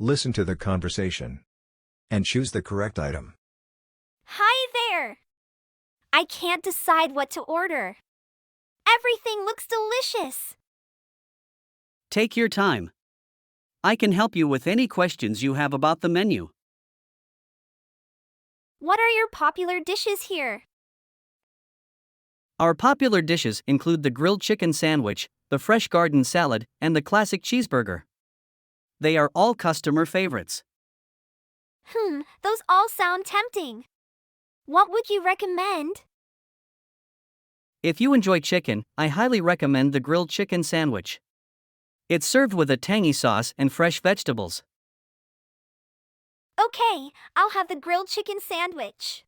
Listen to the conversation and choose the correct item. Hi there! I can't decide what to order. Everything looks delicious. Take your time. I can help you with any questions you have about the menu. What are your popular dishes here? Our popular dishes include the grilled chicken sandwich, the fresh garden salad, and the classic cheeseburger. They are all customer favorites. Those all sound tempting. What would you recommend? If you enjoy chicken, I highly recommend the grilled chicken sandwich. It's served with a tangy sauce and fresh vegetables. Okay, I'll have the grilled chicken sandwich.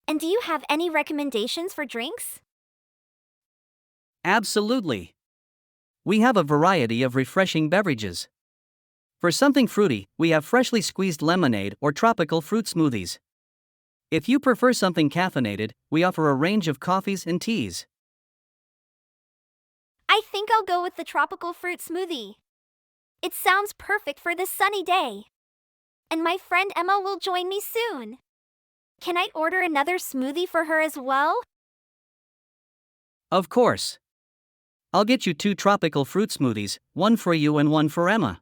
And do you have any recommendations for drinks? Absolutely. We have a variety of refreshing beverages. For something fruity, we have freshly squeezed lemonade or tropical fruit smoothies. If you prefer something caffeinated, we offer a range of coffees and teas. I think I'll go with the tropical fruit smoothie. It sounds perfect for this sunny day. And my friend Emma will join me soon. Can I order another smoothie for her as well? Of course. I'll get you 2 tropical fruit smoothies, one for you and one for Emma.